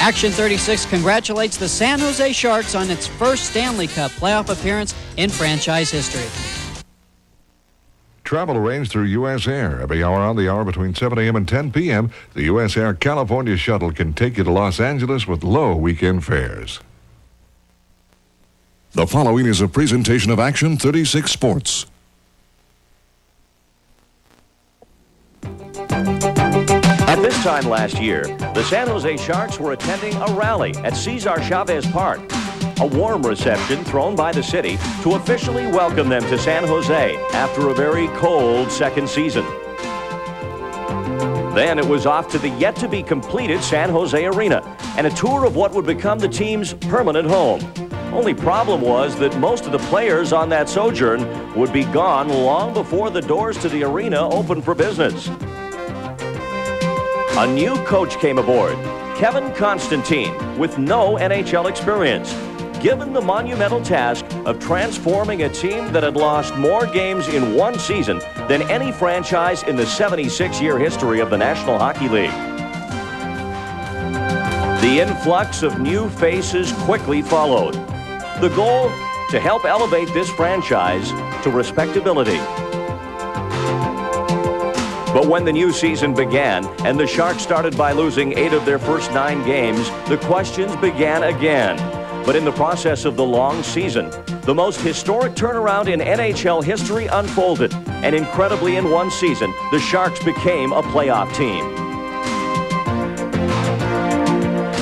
Action 36 congratulates the San Jose Sharks on its first Stanley Cup playoff appearance in franchise history. Travel arranged through U.S. Air. Every hour on the hour between 7 a.m. and 10 p.m., the U.S. Air California Shuttle can take you to Los Angeles with low weekend fares. The following is a presentation of Action 36 Sports. At this time last year, the San Jose Sharks were attending a rally at Cesar Chavez Park. A warm reception thrown by the city to officially welcome them to San Jose after a very cold second season. Then it was off to the yet-to-be-completed San Jose Arena and a tour of what would become the team's permanent home. Only problem was that most of the players on that sojourn would be gone long before the doors to the arena opened for business. A new coach came aboard, Kevin Constantine, with no NHL experience, given the monumental task of transforming a team that had lost more games in one season than any franchise in the 76-year history of the National Hockey League. The influx of new faces quickly followed. The goal, to help elevate this franchise to respectability. But when the new season began and the Sharks started by losing 8 of their first 9 games, the questions began again. But in the process of the long season, the most historic turnaround in NHL history unfolded. And incredibly, in one season, the Sharks became a playoff team.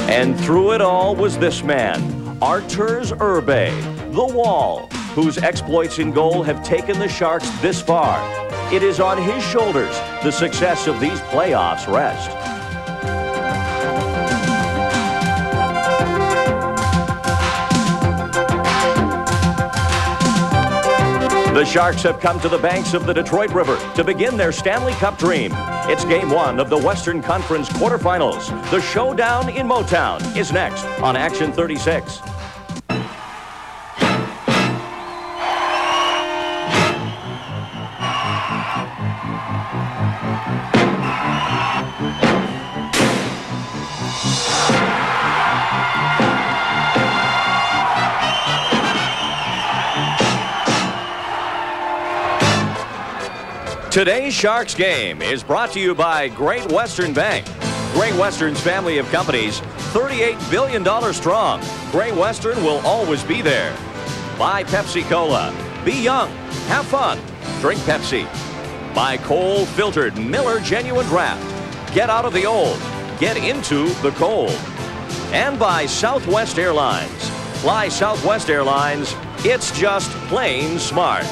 And through it all was this man, Arturs Irbe, the Wall, whose exploits in goal have taken the Sharks this far. It is on his shoulders the success of these playoffs rest. The Sharks have come to the banks of the Detroit River to begin their Stanley Cup dream. It's Game 1 of the Western Conference quarterfinals. The showdown in Motown is next on Action 36. Today's Sharks game is brought to you by Great Western Bank. Great Western's family of companies, $38 billion strong. Great Western will always be there. By Pepsi Cola. Be young. Have fun. Drink Pepsi. By Cold Filtered Miller Genuine Draft. Get out of the old. Get into the cold. And by Southwest Airlines. Fly Southwest Airlines. It's just plain smart.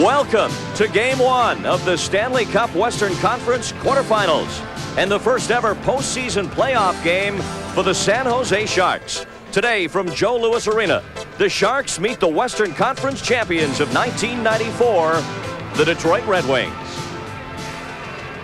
Welcome to Game 1 of the Stanley Cup Western Conference quarterfinals and the first ever postseason playoff game for the San Jose Sharks. Today from Joe Louis Arena, the Sharks meet the Western Conference champions of 1994, the Detroit Red Wings.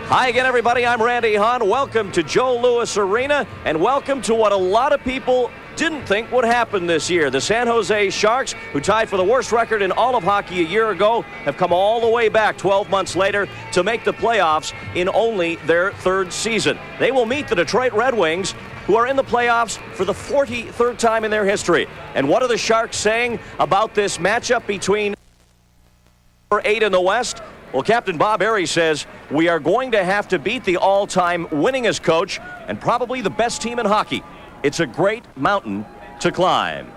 Hi again, everybody. I'm Randy Hahn. Welcome to Joe Louis Arena, and welcome to what a lot of people didn't think would happen this year. The San Jose Sharks, who tied for the worst record in all of hockey a year ago, have come all the way back 12 months later to make the playoffs in only their 3rd season. They will meet the Detroit Red Wings, who are in the playoffs for the 43rd time in their history. And what are the Sharks saying about this matchup between 8 in the West? Well, Captain Bob Aries says, we are going to have to beat the all-time winningest coach and probably the best team in hockey. It's a great mountain to climb.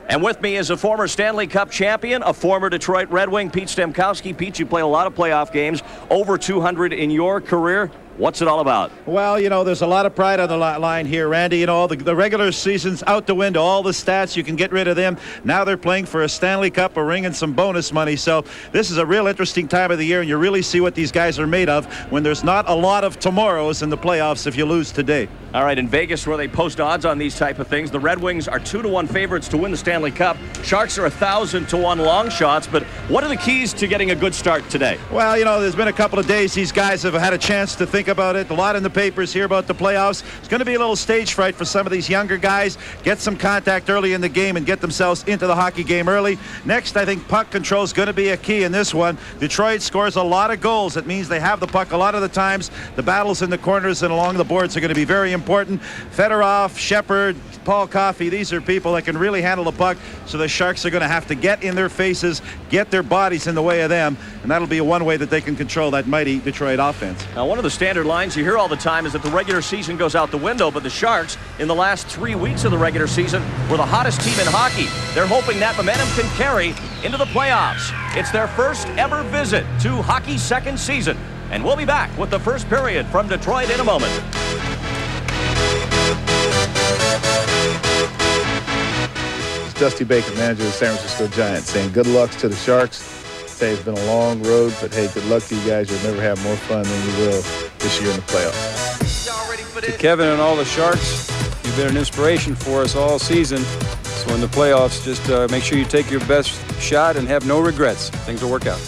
And with me is a former Stanley Cup champion, a former Detroit Red Wing, Pete Stemkowski. Pete, you play a lot of playoff games, over 200 in your career. What's it all about? Well, you know, there's a lot of pride on the line here, Randy. You know, the regular season's out the window. All the stats, you can get rid of them. Now they're playing for a Stanley Cup, a ring, and some bonus money. So this is a real interesting time of the year, and you really see what these guys are made of when there's not a lot of tomorrows in the playoffs if you lose today. All right, in Vegas, where they post odds on these type of things, the Red Wings are 2-1 favorites to win the Stanley Cup. Sharks are 1,000-1 long shots. But what are the keys to getting a good start today? Well, you know, there's been a couple of days these guys have had a chance to think think about it. A lot in the papers here about the playoffs. It's going to be a little stage fright for some of these younger guys. Get some contact early in the game and get themselves into the hockey game early. Next, I think puck control is going to be a key in this one. Detroit scores a lot of goals. It means they have the puck a lot of the times. The battles in the corners and along the boards are going to be very important. Fedorov, Shepard, Paul Coffey, these are people that can really handle the puck, so the Sharks are going to have to get in their faces, get their bodies in the way of them, and that'll be one way that they can control that mighty Detroit offense. Now, one of the standard lines you hear all the time is that the regular season goes out the window, but the Sharks, in the last 3 weeks of the regular season, were the hottest team in hockey. They're hoping that momentum can carry into the playoffs. It's their first ever visit to hockey's second season, and we'll be back with the first period from Detroit in a moment. Dusty Baker, manager of the San Francisco Giants, saying good luck to the Sharks. Say it's been a long road, but hey, good luck to you guys. You'll never have more fun than you will this year in the playoffs. To Kevin and all the Sharks, you've been an inspiration for us all season. So in the playoffs, just make sure you take your best shot and have no regrets. Things will work out.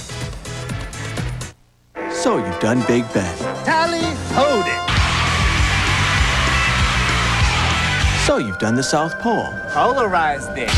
So you've done Big Ben. Tally hold it. So you've done the South Pole. Polarized it.